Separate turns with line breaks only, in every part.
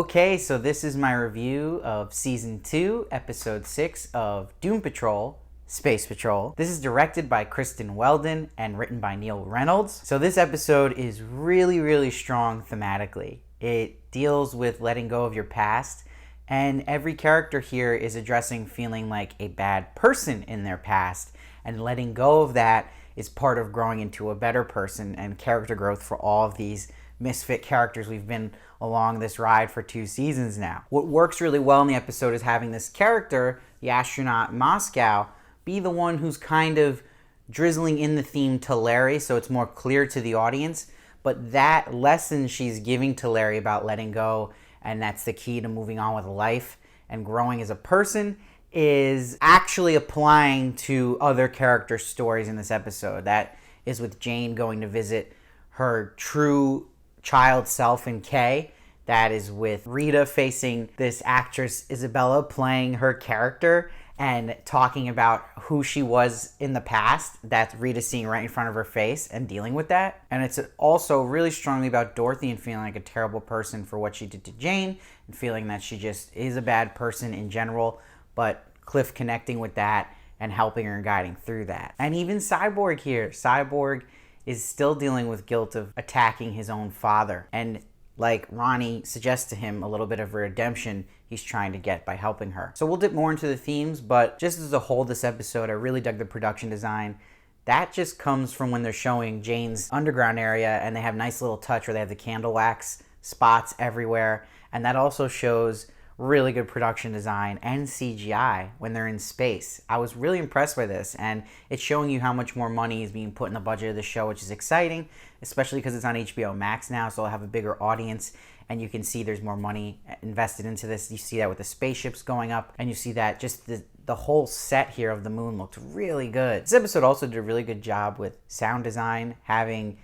Okay, so this is my review of Season 2, Episode 6 of Doom Patrol, Space Patrol. This is directed by Kristen Weldon and written by Neil Reynolds. So this episode is really strong thematically. It deals with letting go of your past, and every character here is addressing feeling like a bad person in their past, and letting go of that is part of growing into a better person and character growth for all of these misfit characters we've been along this ride for 2 seasons now. What works really well in the episode is having this character, the astronaut Moscow, be the one who's kind of drizzling in the theme to Larry so it's more clear to the audience, but that lesson she's giving to Larry about letting go, and that's the key to moving on with life and growing as a person, is actually applying to other character stories in this episode. That is with Jane going to visit her true child self in Kay. That is with Rita facing this actress Isabella playing her character and talking about who she was in the past. That's Rita seeing right in front of her face and dealing with that. And it's also really strongly about Dorothy and feeling like a terrible person for what she did to Jane and feeling that she just is a bad person in general, but Cliff connecting with that and helping her and guiding through that. And even Cyborg here. Cyborg is still dealing with guilt of attacking his own father. And like Ronnie suggests to him, a little bit of a redemption he's trying to get by helping her. So we'll dip more into the themes, but just as a whole this episode, I really dug the production design. That just comes from when they're showing Jane's underground area and they have nice little touch where they have the candle wax spots everywhere. And that also shows really good production design and CGI when they're in space. I was really impressed by this, and it's showing you how much more money is being put in the budget of the show, which is exciting, especially because it's on HBO Max now, so it'll have a bigger audience, and you can see there's more money invested into this. You see that with the spaceships going up, and you see that just the whole set here of the moon looked really good. This episode also did a really good job with sound design, having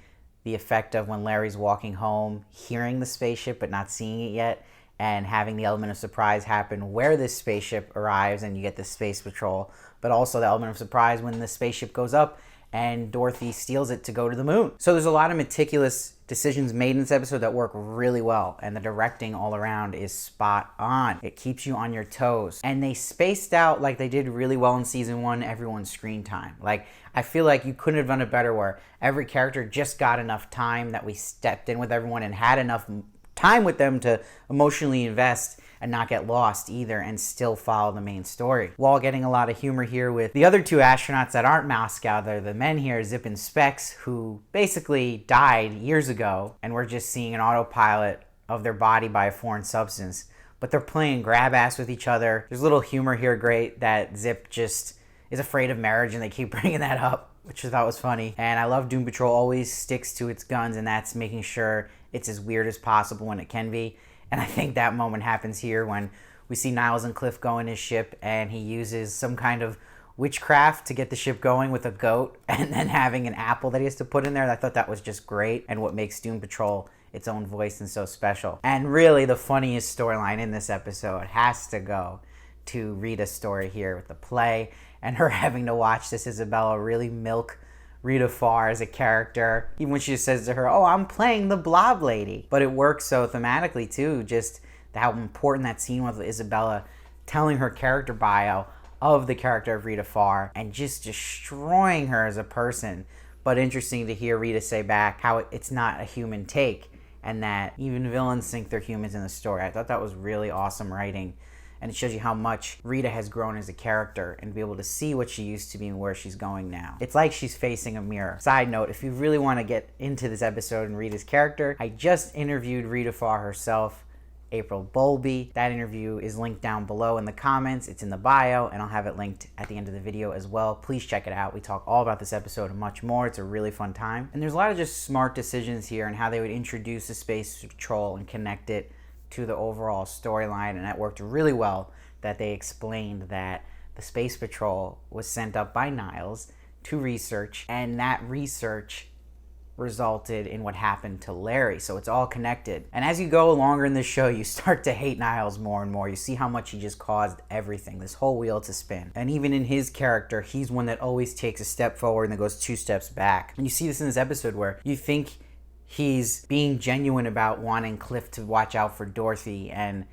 the effect of when Larry's walking home, hearing the spaceship but not seeing it yet, and having the element of surprise happen where this spaceship arrives and you get the space patrol, but also the element of surprise when the spaceship goes up and Dorothy steals it to go to the moon. So there's a lot of meticulous decisions made in this episode that work really well, and the directing all around is spot on. It keeps you on your toes. And they spaced out, like they did really well in season 1, everyone's screen time. Like, I feel like you couldn't have done it better where every character just got enough time, that we stepped in with everyone and had enough time with them to emotionally invest and not get lost either, and still follow the main story. While getting a lot of humor here with the other 2 astronauts that aren't Moscow, they're the men here, Zip and Specs, who basically died years ago, and we're just seeing an autopilot of their body by a foreign substance. But they're playing grab ass with each other. There's a little humor here, great, that Zip just is afraid of marriage, and they keep bringing that up, which I thought was funny. And I love Doom Patrol always sticks to its guns, and that's making sure it's as weird as possible when it can be. And I think that moment happens here when we see Niles and Cliff go in his ship and he uses some kind of witchcraft to get the ship going with a goat and then having an apple that he has to put in there. I thought that was just great, and what makes Doom Patrol its own voice and so special. And really the funniest storyline in this episode has to go to Rita's story here with the play and her having to watch this Isabella really milk Rita Farr as a character, even when she just says to her, "Oh, I'm playing the blob lady." But it works so thematically too, just how important that scene was with Isabella telling her character bio of the character of Rita Farr and just destroying her as a person. But interesting to hear Rita say back how it's not a human take, and that even villains think they're humans in the story. I thought that was really awesome writing. And it shows you how much Rita has grown as a character and be able to see what she used to be and where she's going now. It's like she's facing a mirror. Side note, if you really want to get into this episode and Rita's character, I just interviewed Rita Farr herself, April Bowlby. That interview is linked down below in the comments. It's in the bio, and I'll have it linked at the end of the video as well. Please check it out. We talk all about this episode and much more. It's a really fun time. And there's a lot of just smart decisions here and how they would introduce the Space Patrol and connect it to the overall storyline, and that worked really well, that they explained that the Space Patrol was sent up by Niles to research, and that research resulted in what happened to Larry. So it's all connected. And as you go longer in this show, you start to hate Niles more and more. You see how much he just caused everything, this whole wheel to spin. And even in his character, he's one that always takes a step forward and then goes 2 steps back. And you see this in this episode where you think he's being genuine about wanting Cliff to watch out for Dorothy and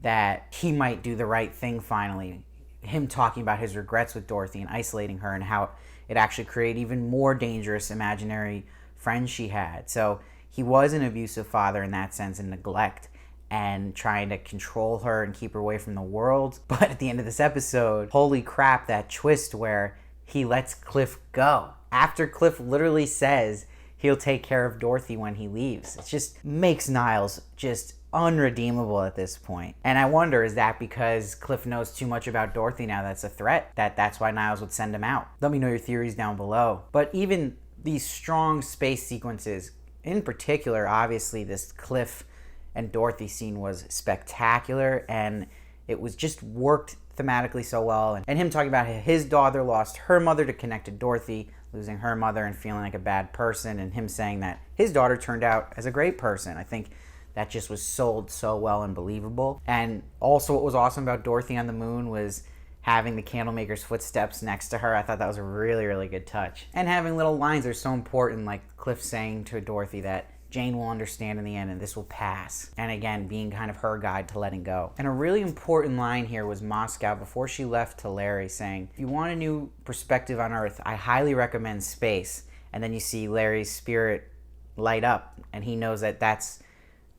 that he might do the right thing finally. Him talking about his regrets with Dorothy and isolating her and how it actually created even more dangerous imaginary friends she had. So he was an abusive father in that sense and neglect and trying to control her and keep her away from the world. But at the end of this episode, holy crap, that twist where he lets Cliff go. After Cliff literally says he'll take care of Dorothy when he leaves. It just makes Niles just unredeemable at this point. And I wonder, is that because Cliff knows too much about Dorothy now that's a threat? That's why Niles would send him out? Let me know your theories down below. But even these strong space sequences, in particular, obviously this Cliff and Dorothy scene was spectacular, and it was just worked thematically so well. And him talking about his daughter lost her mother to connect to Dorothy, losing her mother and feeling like a bad person, and him saying that his daughter turned out as a great person. I think that just was sold so well and believable. And also what was awesome about Dorothy on the moon was having the candlemaker's footsteps next to her. I thought that was a really, really good touch. And having little lines are so important, like Cliff saying to Dorothy that Jane will understand in the end and this will pass. And again, being kind of her guide to letting go. And a really important line here was Moscow before she left to Larry saying, if you want a new perspective on Earth, I highly recommend space. And then you see Larry's spirit light up and he knows that that's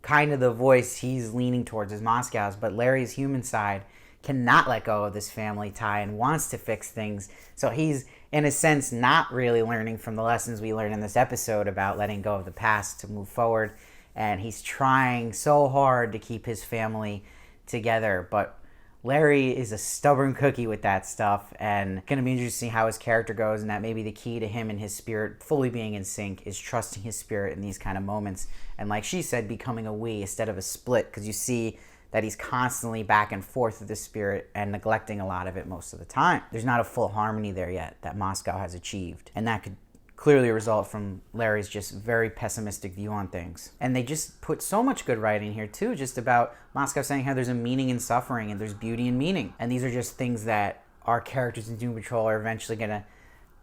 kind of the voice he's leaning towards is Moscow's, but Larry's human side cannot let go of this family tie and wants to fix things. So he's, in a sense, not really learning from the lessons we learned in this episode about letting go of the past to move forward. And he's trying so hard to keep his family together. But Larry is a stubborn cookie with that stuff, and it's going to be interesting to see how his character goes, and that maybe the key to him and his spirit fully being in sync is trusting his spirit in these kind of moments. And like she said, becoming a we instead of a split, because you see that he's constantly back and forth with the spirit and neglecting a lot of it most of the time. There's not a full harmony there yet that Moscow has achieved, and that could clearly result from Larry's just very pessimistic view on things. And they just put so much good writing here too, just about Moscow saying how there's a meaning in suffering and there's beauty in meaning. And these are just things that our characters in Doom Patrol are eventually gonna,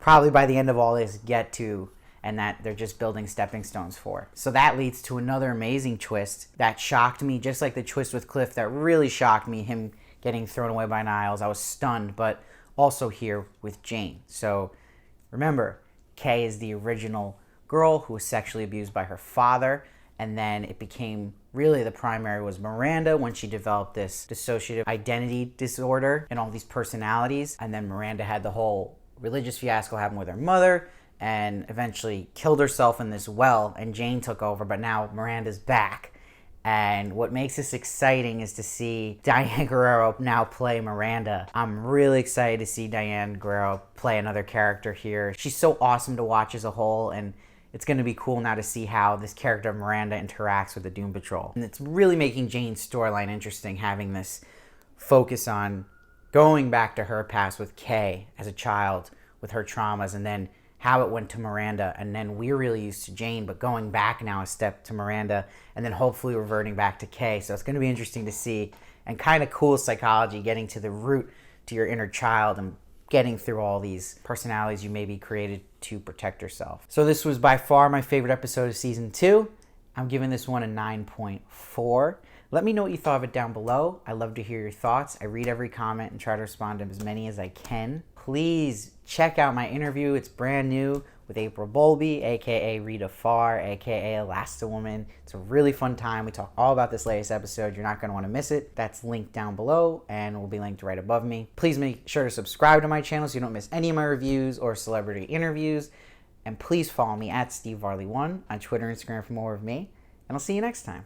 probably by the end of all this, get to, and that they're just building stepping stones for. So that leads to another amazing twist that shocked me, just like the twist with Cliff that really shocked me, him getting thrown away by Niles. I was stunned, but also here with Jane. So remember, Kay is the original girl who was sexually abused by her father, and then it became really the primary was Miranda when she developed this dissociative identity disorder and all these personalities. And then Miranda had the whole religious fiasco happen with her mother and eventually killed herself in this well, and Jane took over, but now Miranda's back. And what makes this exciting is to see Diane Guerrero now play Miranda. I'm really excited to see Diane Guerrero play another character here. She's so awesome to watch as a whole, and it's going to be cool now to see how this character of Miranda interacts with the Doom Patrol. And it's really making Jane's storyline interesting, having this focus on going back to her past with Kay as a child, with her traumas, and then how it went to Miranda, and then we're really used to Jane, but going back now a step to Miranda, and then hopefully reverting back to Kay. So it's going to be interesting to see, and kind of cool psychology, getting to the root to your inner child and getting through all these personalities you maybe created to protect yourself. So this was by far my favorite episode of season 2. I'm giving this one a 9.4. Let me know what you thought of it down below. I love to hear your thoughts. I read every comment and try to respond to as many as I can. Please check out my interview. It's brand new with April Bowlby, aka Rita Farr, aka Elasti-Woman. It's a really fun time. We talk all about this latest episode. You're not going to want to miss it. That's linked down below and will be linked right above me. Please make sure to subscribe to my channel so you don't miss any of my reviews or celebrity interviews. And please follow me at SteveVarley1 on Twitter and Instagram for more of me. And I'll see you next time.